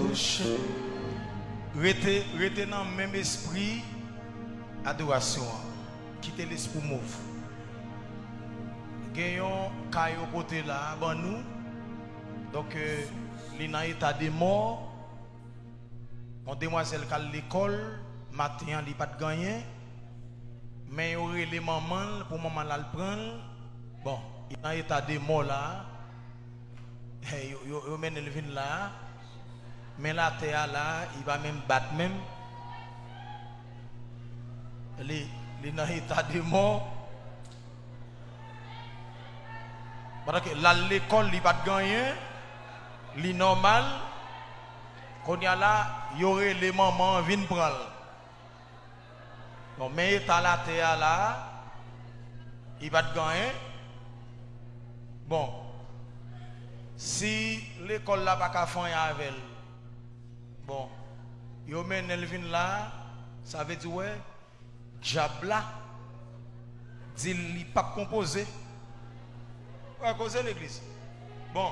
bouche. Restez dans le même esprit adoration. Quittez l'esprit mauve. Gagnons caillou côté là, bon nous. Donc, il a état de mort. Mon demoiselle qui à l'école, matin, il n'a pas de gagné. Mais il y aurait les mamans, pour maman la prendre. Bon, il a état de mort là. Il mène le vin là. Mais la terre là, il va même battre même. Il est en état de mort. Parce que l'école, il n'a pas de gagné. Li normal, qu'on y a là, il y aurait les mamans viennent prendre. Bon, mais état la terre là, il va te gagner. Bon, si l'école là pas qu'à faire avec elle, bon, il mène elle vient là, ça veut dire ouais, Jabla, dit il pas composé. Ouais, causer l'église. Bon.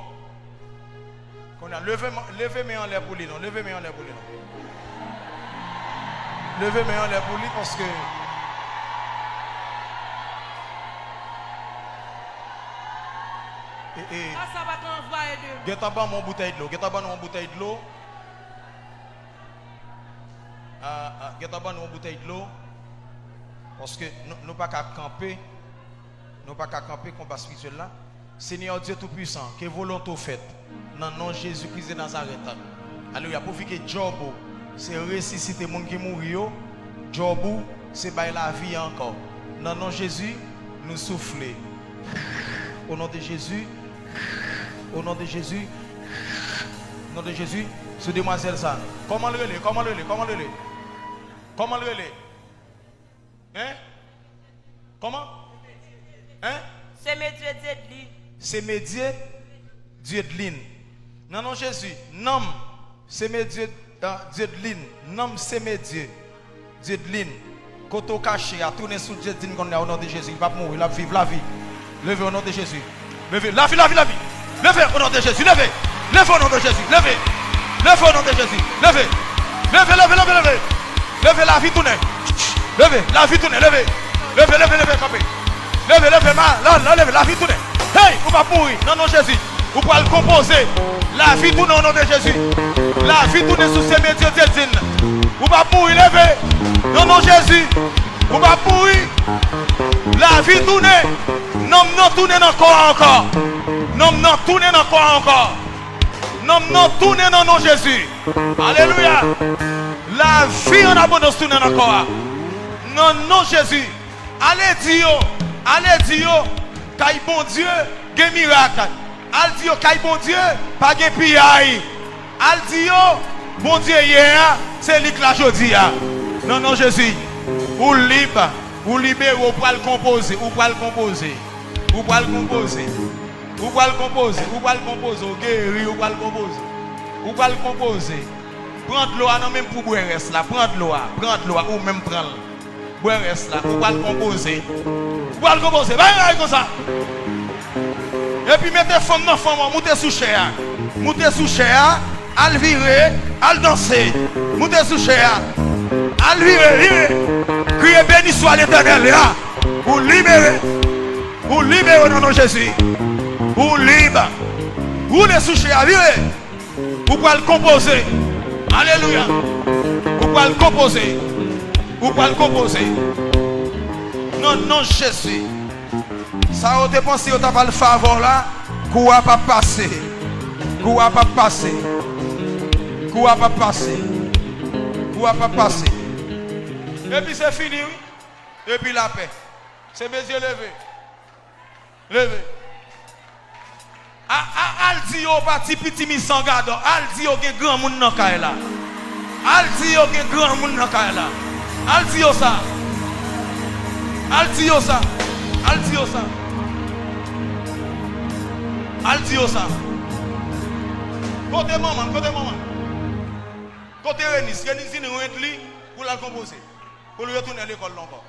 Qu'on a levé mes en l'air pour lui, non. Levez mes en l'air pour lui, non. Levez mes en l'air pour lui parce que. Ça va t'envoyer de. Geta pas mon bouteille de l'eau. Geta pas mon bouteille de l'eau. Geta pas mon bouteille de l'eau. Parce que nous pas qu'à camper. Nous pas qu'à camper combat spirituel là. Seigneur Dieu Tout-Puissant, que volonté faite. Dans le nom de Jésus-Christ de Nazareth. Alléluia. Pour que Job, c'est ressusciter les gens qui mourent. Job, c'est bailler la vie encore. Dans le nom de Jésus, nous souffler. Au nom de Jésus. Au nom de Jésus. Au nom de Jésus. Ce demoiselle ça. Comment le relais? Comment le relais? Comment le relais? Comment le relais? Hein? Comment? Hein? C'est mes dieux de lui. C'est mes dieux. Dieu de l'île. Non, non, Jésus. Non, c'est mes dieux. Dieu de l'île. Non, c'est mes dieux. Dieu de l'île. Quand on cache, à tourner sous Dieu de l'île, au nom de Jésus. Il va mourir, il va vivre la vie. Levez au nom de Jésus. Levez. La vie, la vie, la vie. Levez au nom de Jésus. Levez. Levez au nom de Jésus. Levez. Levez au nom de Jésus. Levez. Levez, levez, levez, levez. Levez la vie tourner. Levez. La vie tourner. Levez. Levez, levez, levez, campé. Levez, levez, là, levez. La vie tourner. Hey, on va mourir. Non, non, Jésus. Vous pouvez le composer. La vie tourne au nom de Jésus. La vie tourne sous ces médias de vous ne pouvez pas mourir, levez. Non, non, Jésus. Vous ne pouvez pas mourir. La vie tourne. Non, non, tourne encore. Non, non, tourne encore. Non, non, tourne dans nom Jésus. Alléluia. La vie en abondance tourne encore. Non, non, Jésus. Allez, Dieu. Car bon Dieu, il y a un miracle. Al Dieu, kay bon Dieu, pas de piaille. Al Dieu, bon Dieu hier, c'est lui que la jodi. Non, non, Jésus. Ou libre, ou libéré, ou pour le composer, ou pour le composer. Ou pour le composer. Ou pour le composer, ou pour le composer, ou guéri, ou pour le composer. Ou pour le composer. Prends de l'eau, non même pour boire reste là. Prends de l'eau, ou même prendre. Boire reste là, ou pour le composer. Ou pour le composer. Va comme ça. Et puis mettez femme dans femme, montez sous chair. Montez sous chair, al virer, al danser. Montez sous chair. Al virer. Criez béni soit l'Éternel là. Pour libérer. Pour libérer au nom de Jésus. Pour libre. Vous les sous chair, virez. Vous pouvez le composer. Alléluia. Vous pouvez le composer. Vous pouvez le composer. Non, non, Jésus. Ça a été pensé au tapal favor là, quoi pas passer. Quoi pas passer. Quoi pas passer. Quoi pas passer. Et puis c'est fini, oui. Et puis la paix. C'est mes yeux levés. Levez. Al di yo parti petit mi sans garde. Al di yo gen grand moun nan kay la. Al di yo gen grand moun nan kay la. Al di yo ça. Al di yo ça. Al di yo ça. Al di yo ça. Côté maman, côté maman. Côté Renis, Renis nous rend li pour la composer. Pour lui retourner à l'école encore.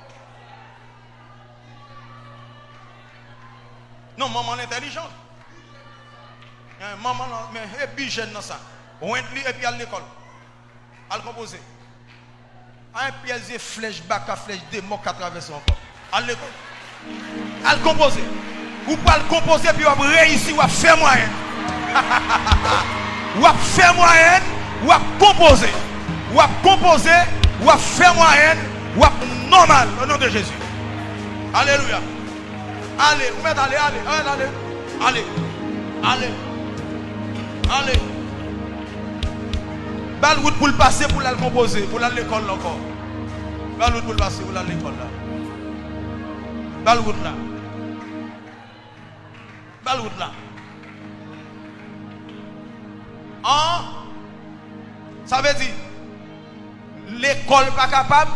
Non, maman intelligente. Maman mais et puis jeune dans ça. On entre et puis à l'école. À le composer. Un piège flèche bac à flèche des mots à traverser encore. À l'école. À le composer. Ou pas le composer puis on va réussir ou à faire moyen. Ou à faire moyen, ou à composer. Ou à composer, ou à faire moyen, ou à normal au nom de Jésus. Alléluia. Allez, vous mettez allez. Bal route pour le passer pour la composer, pour la l'école encore. Bal route pour le passer pour la l'école là. Bal route là. Bal route là. Ça veut dire l'école pas capable,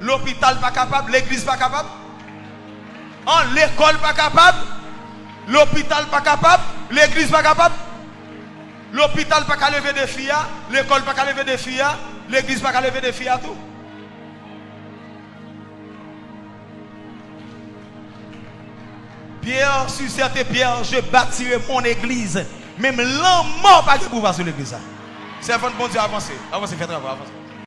l'hôpital pas capable, l'église pas capable. L'école pas capable, l'hôpital pas capable, l'église pas capable. L'hôpital pas qu'à lever des filles, l'école pas qu'à lever des filles, l'église pas qu'à lever des filles à tout. Pierre, sur cette pierre, je bâtirai mon église. Même l'homme mort pas de pouvoir sur l'église. C'est un bon Dieu, avancez. Avancez, faites travail, avancez.